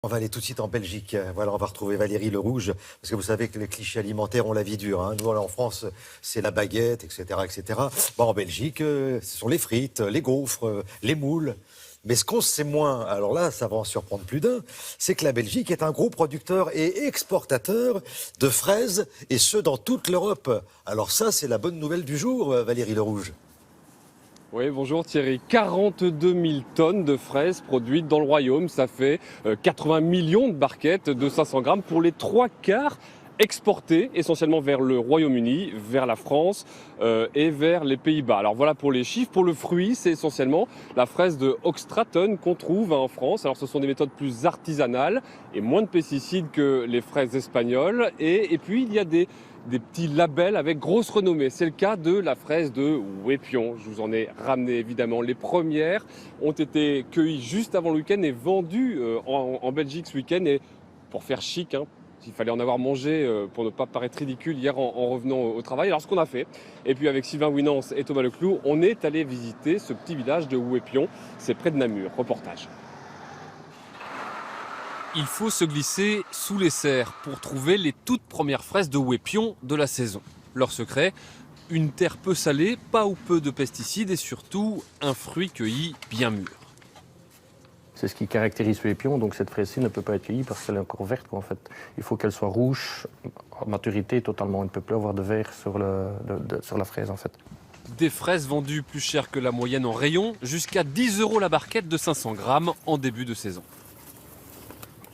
On va aller tout de suite en Belgique. Voilà, on va retrouver Valérie Le Rouge, parce que vous savez que les clichés alimentaires ont la vie dure. Nous, en France, c'est la baguette, etc., etc. Bon, en Belgique, ce sont les frites, les gaufres, les moules. Mais ce qu'on sait moins, alors là, ça va en surprendre plus d'un, c'est que la Belgique est un gros producteur et exportateur de fraises, et ce, dans toute l'Europe. Alors ça, c'est la bonne nouvelle du jour, Valérie Le Rouge. Oui, bonjour Thierry. 42 000 tonnes de fraises produites dans le royaume. Ça fait 80 millions de barquettes de 500 grammes pour les 3/4 exportées essentiellement vers le Royaume-Uni, vers la France et vers les Pays-Bas. Alors voilà pour les chiffres. Pour le fruit, c'est essentiellement la fraise de Hoogstraten qu'on trouve en France. Alors ce sont des méthodes plus artisanales et moins de pesticides que les fraises espagnoles. Et puis il y a des petits labels avec grosse renommée. C'est le cas de la fraise de Wépion. Je vous en ai ramené évidemment. Les premières ont été cueillies juste avant le week-end et vendues en Belgique ce week-end. Et pour faire chic, il fallait en avoir mangé pour ne pas paraître ridicule hier en revenant au travail. Alors ce qu'on a fait, et puis avec Sylvain Winans et Thomas Leclou, on est allé visiter ce petit village de Wépion. C'est près de Namur. Reportage. Il faut se glisser sous les serres pour trouver les toutes premières fraises de Wépion de la saison. Leur secret, une terre peu salée, pas ou peu de pesticides et surtout un fruit cueilli bien mûr. C'est ce qui caractérise Wépion, donc cette fraise-ci ne peut pas être cueillie parce qu'elle est encore verte, en fait. Il faut qu'elle soit rouge, en maturité totalement. Il ne peut plus avoir de vert sur la fraise, en fait. Des fraises vendues plus cher que la moyenne en rayon, jusqu'à 10 € la barquette de 500 grammes en début de saison.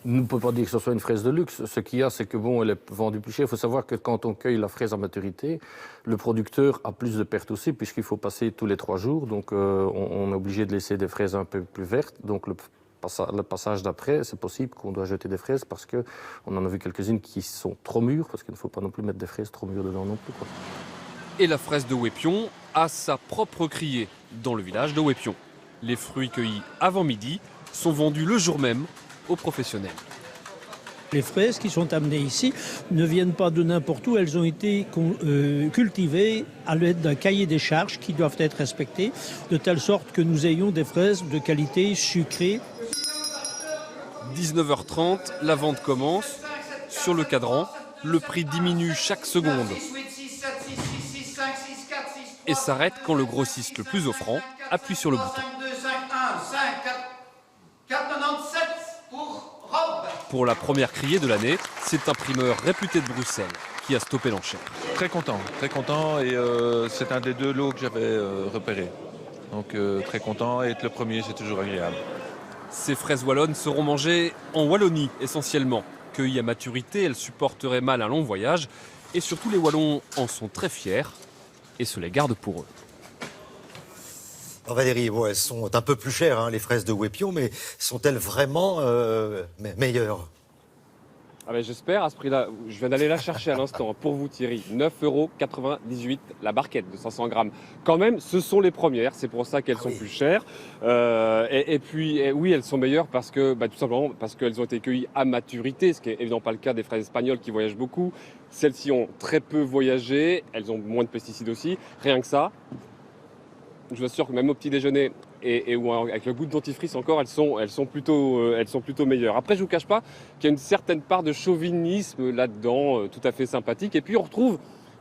On ne peut pas dire que ce soit une fraise de luxe. Ce qu'il y a, c'est que bon, elle est vendue plus cher. Il faut savoir que quand on cueille la fraise à maturité, le producteur a plus de pertes aussi, puisqu'il faut passer tous les 3 jours. Donc on est obligé de laisser des fraises un peu plus vertes. Donc le passage d'après, c'est possible qu'on doit jeter des fraises parce qu'on en a vu quelques-unes qui sont trop mûres, parce qu'il ne faut pas non plus mettre des fraises trop mûres dedans non plus, quoi. Et la fraise de Wépion a sa propre criée dans le village de Wépion. Les fruits cueillis avant midi sont vendus le jour même aux professionnels. Les fraises qui sont amenées ici ne viennent pas de n'importe où, elles ont été cultivées à l'aide d'un cahier des charges qui doivent être respectés, de telle sorte que nous ayons des fraises de qualité sucrée. 19h30, la vente commence. Sur le cadran, le prix diminue chaque seconde et s'arrête quand le grossiste le plus offrant appuie sur le bouton. Pour la première criée de l'année, c'est un primeur réputé de Bruxelles qui a stoppé l'enchère. Très content et c'est un des 2 lots que j'avais repéré. Donc très content et être le premier, c'est toujours agréable. Ces fraises wallonnes seront mangées en Wallonie essentiellement. Cueillies à maturité, elles supporteraient mal un long voyage et surtout les Wallons en sont très fiers et se les gardent pour eux. Alors Valérie, bon, elles sont un peu plus chères, les fraises de Wépion, mais sont-elles vraiment meilleures? J'espère, à ce prix-là. Je viens d'aller la chercher à l'instant. Pour vous Thierry, 9,98 € la barquette de 500 grammes. Quand même, ce sont les premières, c'est pour ça qu'elles sont plus chères. Et puis, oui, elles sont meilleures parce que, tout simplement parce qu'elles ont été cueillies à maturité, ce qui n'est évidemment pas le cas des fraises espagnoles qui voyagent beaucoup. Celles-ci ont très peu voyagé, elles ont moins de pesticides aussi. Rien que ça, je vous assure que même au petit déjeuner ou avec le goût de dentifrice encore, elles sont plutôt meilleures. Après, je vous cache pas qu'il y a une certaine part de chauvinisme là-dedans, tout à fait sympathique. Et puis on retrouve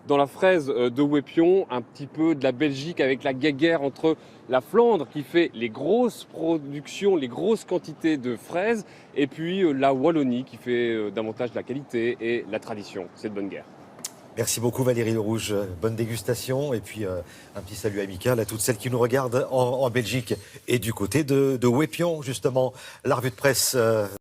dans la fraise de Wépion un petit peu de la Belgique avec la guéguerre entre la Flandre qui fait les grosses productions, les grosses quantités de fraises, et puis la Wallonie qui fait davantage de la qualité et la tradition. C'est de bonne guerre. Merci beaucoup Valérie Le Rouge, bonne dégustation et puis un petit salut amical à toutes celles qui nous regardent en Belgique et du côté de Wépion justement. La revue de presse